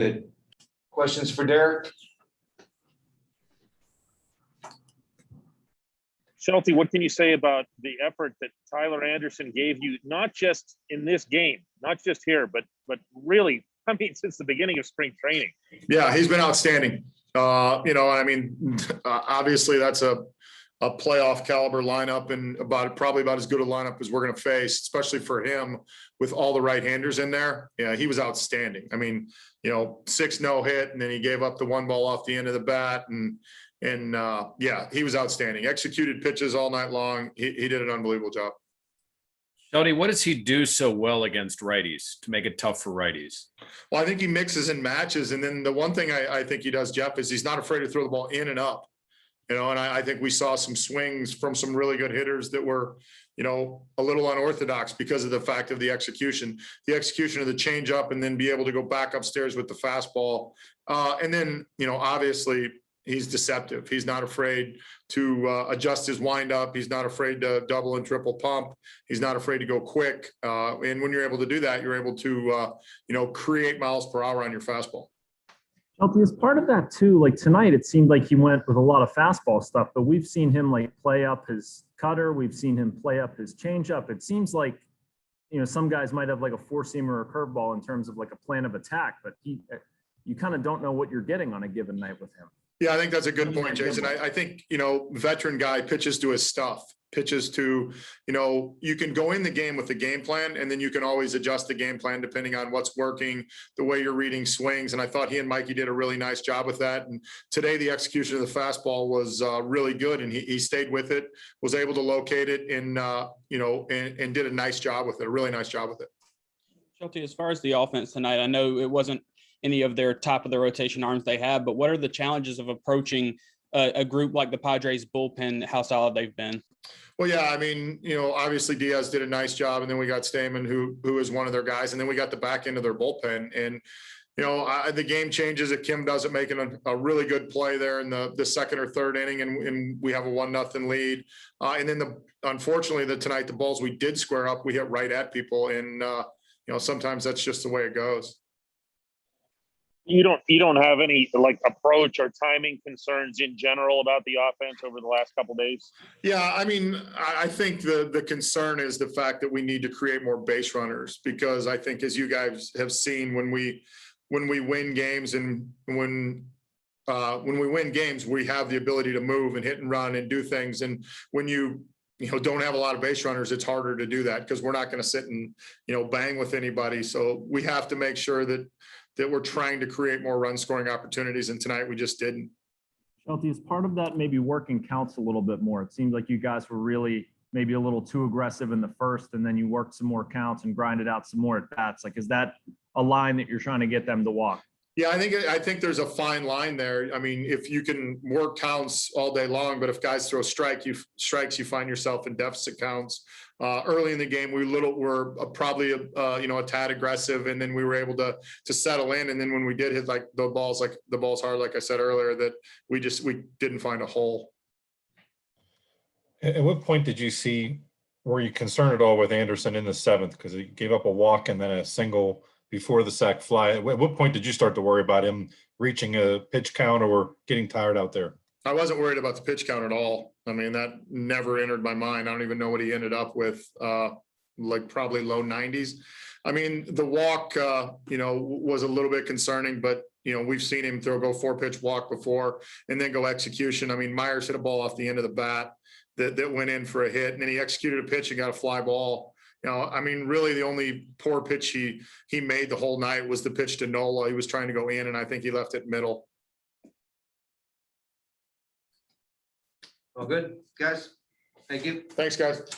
Good. Questions for Derek? Shelty, what can you say about the effort that Tyler Anderson gave you, not just in this game, not just here, but really, I mean, since the beginning of spring training? Yeah, he's been outstanding. I mean, obviously that's a playoff caliber lineup and probably about as good a lineup as we're going to face, especially for him with all the right-handers in there. Yeah, he was outstanding. I mean, 6 no hit, and then he gave up the 1 ball off the end of the bat, and yeah, he was outstanding. Executed pitches all night long. He did an unbelievable job. Shelty, what does he do so well against righties to make it tough for righties? Well, I think he mixes and matches, and then the one thing I think he does, Jeff, is he's not afraid to throw the ball in and up. And I think we saw some swings from some really good hitters that were, a little unorthodox because of the fact of the execution of the changeup, and then be able to go back upstairs with the fastball. And then, obviously he's deceptive. He's not afraid to adjust his windup. He's not afraid to double and triple pump. He's not afraid to go quick. And when you're able to do that, you're able to, create miles per hour on your fastball. Shelty, as part of that too, like tonight, it seemed like he went with a lot of fastball stuff, but we've seen him like play up his cutter. We've seen him play up his changeup. It seems like, some guys might have like a 4-seamer or a curveball in terms of like a plan of attack, but you kind of don't know what you're getting on a given night with him. Yeah, I think that's a good point, Jason. I think, veteran guy pitches to his stuff, pitches to, you can go in the game with the game plan, and then you can always adjust the game plan depending on what's working, the way you're reading swings. And I thought he and Mikey did a really nice job with that. And today the execution of the fastball was really good, and he stayed with it, was able to locate it, and, and did a nice job with it, a really nice job with it. Shelty, as far as the offense tonight, I know it wasn't any of their top of the rotation arms they have, but what are the challenges of approaching a group like the Padres bullpen, how solid they've been? Well, yeah, I mean, obviously Diaz did a nice job, and then we got Stamen, who is one of their guys, and then we got the back end of their bullpen. And, the game changes if Kim doesn't make a really good play there in the second or third inning, and we have a 1-0 lead. And then unfortunately tonight, the balls we did square up, we hit right at people. And, sometimes that's just the way it goes. You don't have any like approach or timing concerns in general about the offense over the last couple of days? Yeah, I mean, I think the concern is the fact that we need to create more base runners, because I think, as you guys have seen, when we win games, and when we win games, we have the ability to move and hit and run and do things. And when you don't have a lot of base runners, it's harder to do that, because we're not going to sit and, bang with anybody. So we have to make sure that we're trying to create more run scoring opportunities. And tonight we just didn't. Shelty, as part of that, maybe working counts a little bit more. It seemed like you guys were really maybe a little too aggressive in the first, and then you worked some more counts and grinded out some more at bats. Like, is that a line that you're trying to get them to walk? Yeah, I think there's a fine line there. I mean, if you can work counts all day long, but if guys throw strikes, you find yourself in deficit counts. Early in the game, we were probably a tad aggressive, and then we were able to settle in. And then when we did hit the balls hard, like I said earlier, that we didn't find a hole. At what point were you concerned at all with Anderson in the 7th, because he gave up a walk and then a single before the sac fly? At what point did you start to worry about him reaching a pitch count or getting tired out there? I wasn't worried about the pitch count at all. I mean, that never entered my mind. I don't even know what he ended up with, probably low 90s. I mean, the walk, was a little bit concerning, but, we've seen him go 4-pitch walk before and then go execution. I mean, Myers hit a ball off the end of the bat that went in for a hit, and then he executed a pitch and got a fly ball. I mean, really the only poor pitch he made the whole night was the pitch to Nola. He was trying to go in, and I think he left it middle. All good, guys. Thank you. Thanks, guys.